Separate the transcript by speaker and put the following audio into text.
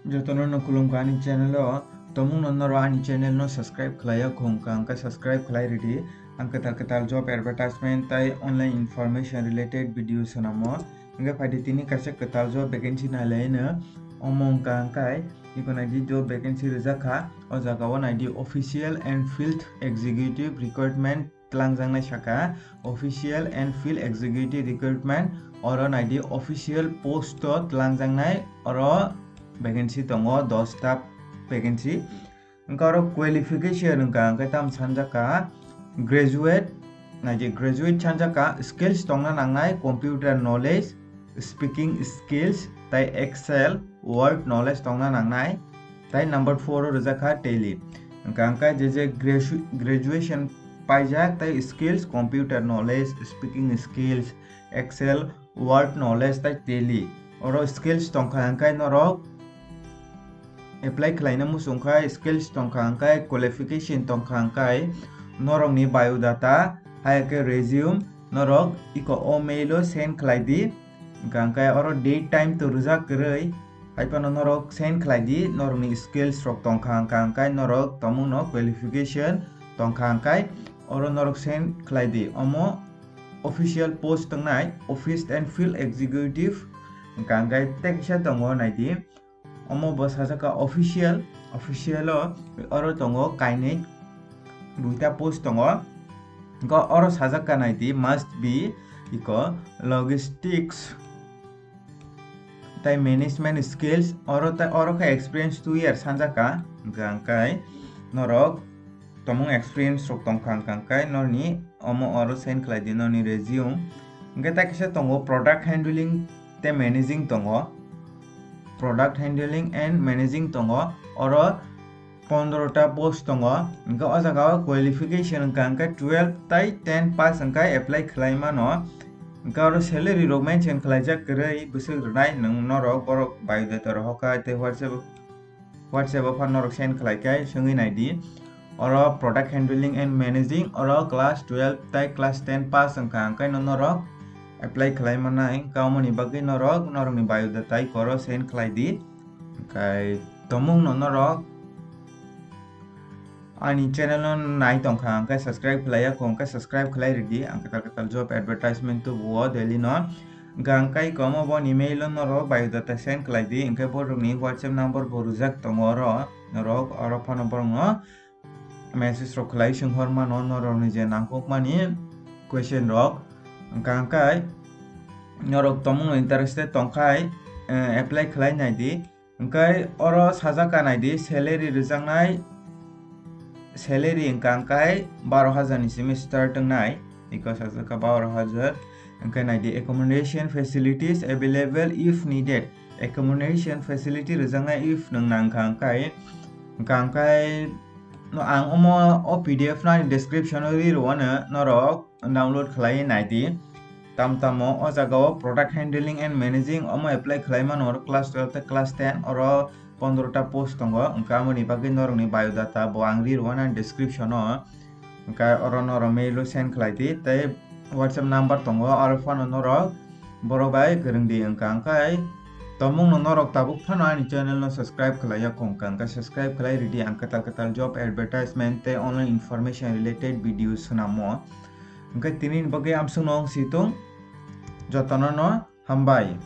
Speaker 1: Jotono no Khulumkha ni channel o tomung no noro ani channel no subscribe khlaya khumkha angka subscribe khlai ready angka tal job advertisement tai online information related videos namo angka padi tini kase ketal job vacancy na laina omong ka angkai ikona di job vacancy rizakha o jaga wan id official and field executive recruitment tlangjang na saka official and field executive recruitment oro id official post o tlangjang nai oro vacancy tongo 10 ta vacancy engkau qualification engkau tam sanjaka graduate naji graduate sanjaka skills tongna nangnai computer knowledge speaking skills tai excel word knowledge tongna nangnai tai number 4 rojaka tally engkau je graduation paijak tai skills computer knowledge speaking skills excel word knowledge tai tally oro skills tongkha angkai norok apply khlaina musungkhai skills tongkhangkai qualification tongkhangkai norok ni biodata haike resume norok iko emailo send khlaidi gangkai oro date time to rujak krei haipano norok send khlaidi norok ni skills rok tongkhangkai norok tomung no qualification tongkhangkai oro norok send khlaidi omo official post tongnai office and field executive gangkai teksa tongo naidi omo bos hasaka official o oro tongo kainik duita post tongo go oro sajaka naiti must be iko logistics tai management skills oro ka experience 2 years sanjaka gangkai norok tomong experience rok tongkhangkai norni omo oro send khlaidi norni resume ngai ta kisa tongo product handling te managing tongo product handling and managing tongo oro 15 ta post tongo engka o jaga qualification engka 12 tai 10 pass engka apply khlaima no engka oro salary rok mention khlaijak krei busuk rai nang norok borok biodata ro hoka te whatsapp o norok send khlaikai sungui naidi oro product handling and managing oro class 12 tai class 10 pass engka no norok apply khlai manai kaumoni bagai norok ni biodata koro send khlai di kai tomung no norok ani channel no nai tongkha angka subscribe khlaya kongka subscribe khlai ready angka tal job advertisement to bo daily no gangkai komo bon email no norok biodata send khlai di angka borok ni whatsapp number borujak tongoro norok oro phone number no message rok khlai sunghorma no norok ni je nangkok mani question rok gangkai norok tomung interested tongkai apply khlai naidi angkai oro sajaka naidi salary rijangnai salary angkai 12,000 ni simi start nai iko sajaka 12,000 angkai naidi accommodation facilities available if needed accommodation facility rijangnai if nang angkai no ang omo o pdf na description ri roana norok download khlai naidi tamtamo o jaga product handling and managing omo apply khlaima nor class 12 ta class 10 oro 15 ta post tongo angka moni bagai norok ni biodata bo angri roana description o angka oro norok mail send khlaidi tai whatsapp number tongo oro phone norok borok bai gerengdi angkai tomung no norok tabuk thano ani channel no subscribe khlaya kongka angka subscribe khlai ready angka tal job advertisement te online information related videos namo angka tinin bagai amsung nong situng jotono no Hambai